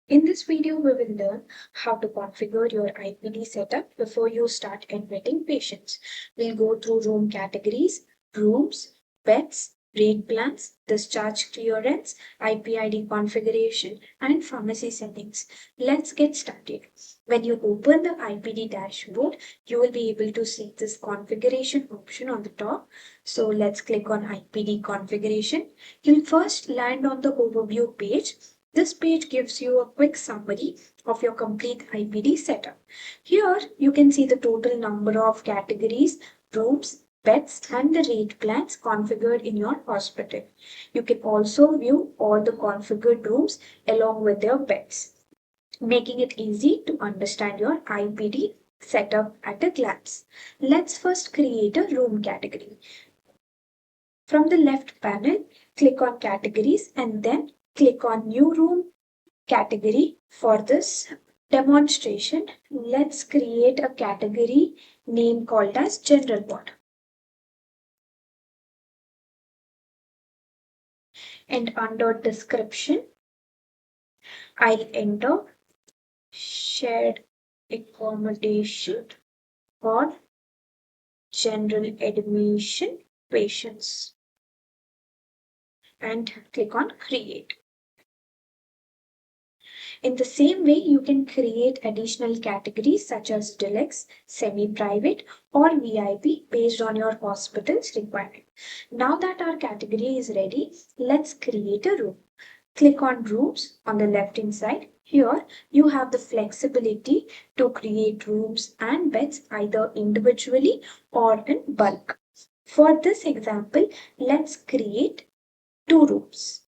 In this video, we will learn how to configure your IPD setup before you start admitting patients. We'll go through room categories, rooms, beds, rate plans, discharge clearance, IPID configuration, and pharmacy settings. Let's get started. When you open the IPD dashboard, you will be able to see this configuration option on the top. So let's click on IPD configuration. You'll first land on the overview page. This page gives you a quick summary of your complete IPD setup. Here you can see the total number of categories, rooms, beds, and the rate plans configured in your hospital. You can also view all the configured rooms along with their beds, making it easy to understand your IPD setup at a glance. Let's first create a room category. From the left panel, click on categories and then click on new room category. For this demonstration, let's create a category name called as general ward. And under description, I'll enter shared accommodation for general admission patients and click on create. In the same way, you can create additional categories such as deluxe, semi-private, or VIP based on your hospital's requirement. Now that our category is ready, let's create a room. Click on rooms on the left hand side. Here, you have the flexibility to create rooms and beds either individually or in bulk. For this example, let's create 2 rooms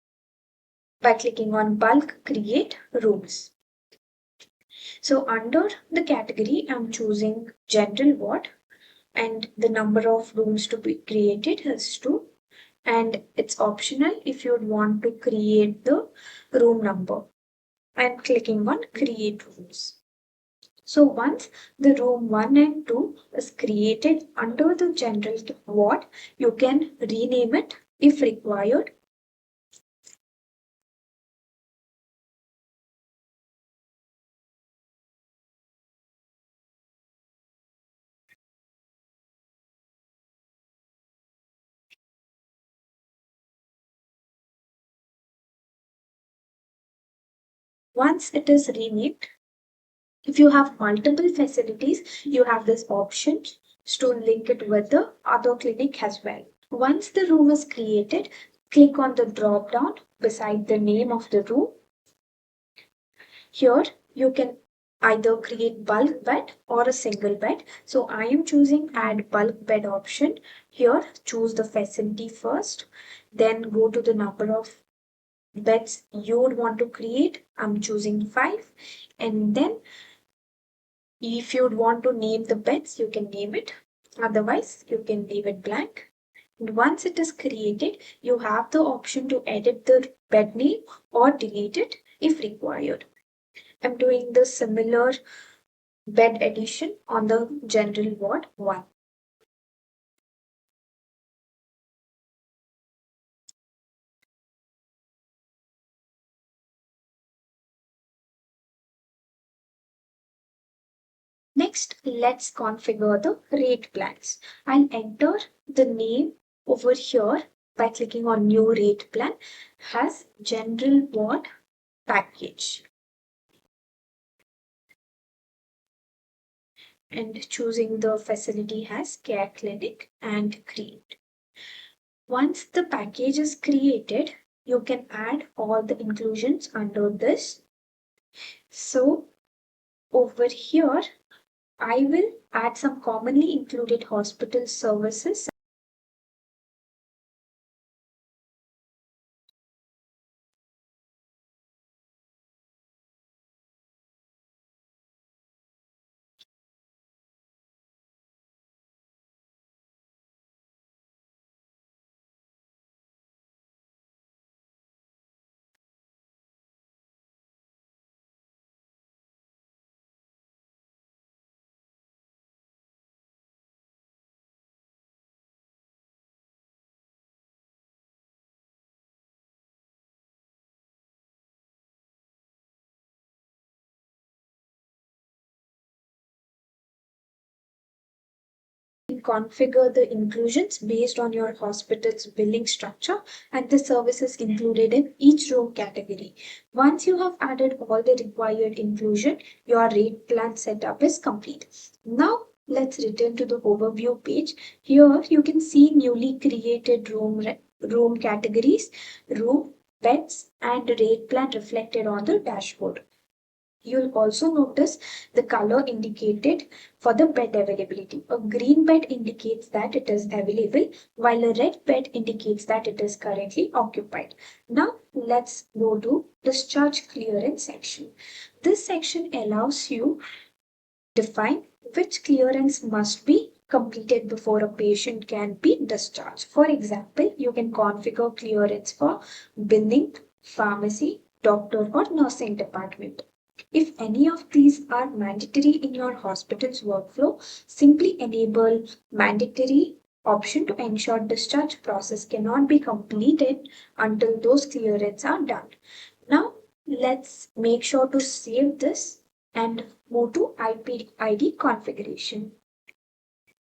by clicking on bulk create rooms. So under the category, I'm choosing general ward and the number of rooms to be created is 2. And it's optional if you'd want to create the room number. I'm clicking on create rooms. So once the room 1 and 2 is created under the general ward, you can rename it if required. Once it is renamed, if you have multiple facilities, you have this option to link it with the other clinic as well. Once the room is created, click on the drop down beside the name of the room. Here you can either create bulk bed or a single bed. So I am choosing add bulk bed option. Here choose the facility first, then go to the number of beds you would want to create. I'm choosing 5, and then if you'd want to name the beds, you can name it. Otherwise, you can leave it blank. And once it is created, you have the option to edit the bed name or delete it if required. I'm doing the similar bed addition on the general ward 1. Next, let's configure the rate plans. I'll enter the name over here by clicking on new rate plan as general ward package and choosing the facility as care clinic and create. Once the package is created, you can add all the inclusions under this. So over here, I will add some commonly included hospital services. configure the inclusions based on your hospital's billing structure and the services included in each room category. Once you have added all the required inclusion, your rate plan setup is complete. Now, let's return to the overview page. Here you can see newly created room categories, room, beds, and rate plan reflected on the dashboard. You'll also notice the color indicated for the bed availability. A green bed indicates that it is available, while a red bed indicates that it is currently occupied. Now let's go to discharge clearance section. This section allows you define which clearance must be completed before a patient can be discharged. For example, you can configure clearance for billing, pharmacy, doctor, or nursing department. If any of these are mandatory in your hospital's workflow, simply enable mandatory option to ensure discharge process cannot be completed until those clearances are done. Now, let's make sure to save this and move to IPD configuration.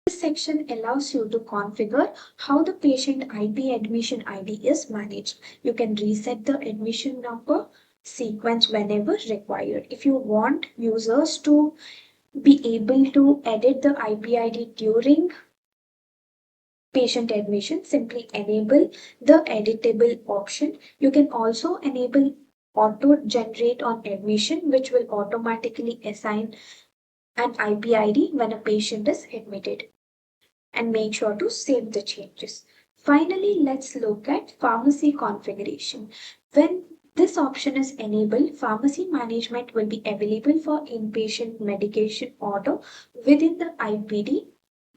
This section allows you to configure how the patient IP admission ID is managed. You can reset the admission number sequence whenever required. If you want users to be able to edit the IP ID during patient admission, simply enable the editable option. You can also enable auto generate on admission, which will automatically assign an IP ID when a patient is admitted, and make sure to save the changes. Finally, let's look at pharmacy configuration. When this option is enabled, pharmacy management will be available for inpatient medication order within the IPD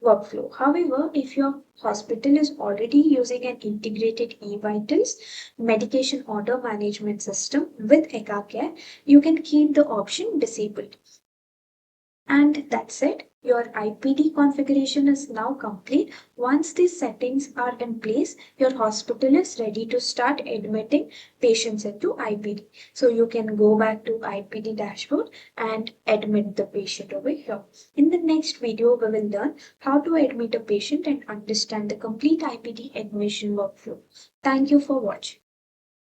workflow. However, if your hospital is already using an integrated eVitals medication order management system with EkaCare, you can keep the option disabled. And that's it. Your IPD configuration is now complete. Once these settings are in place, your hospital is ready to start admitting patients into IPD. So you can go back to IPD dashboard and admit the patient over here. In the next video, we will learn how to admit a patient and understand the complete IPD admission workflow. Thank you for watching.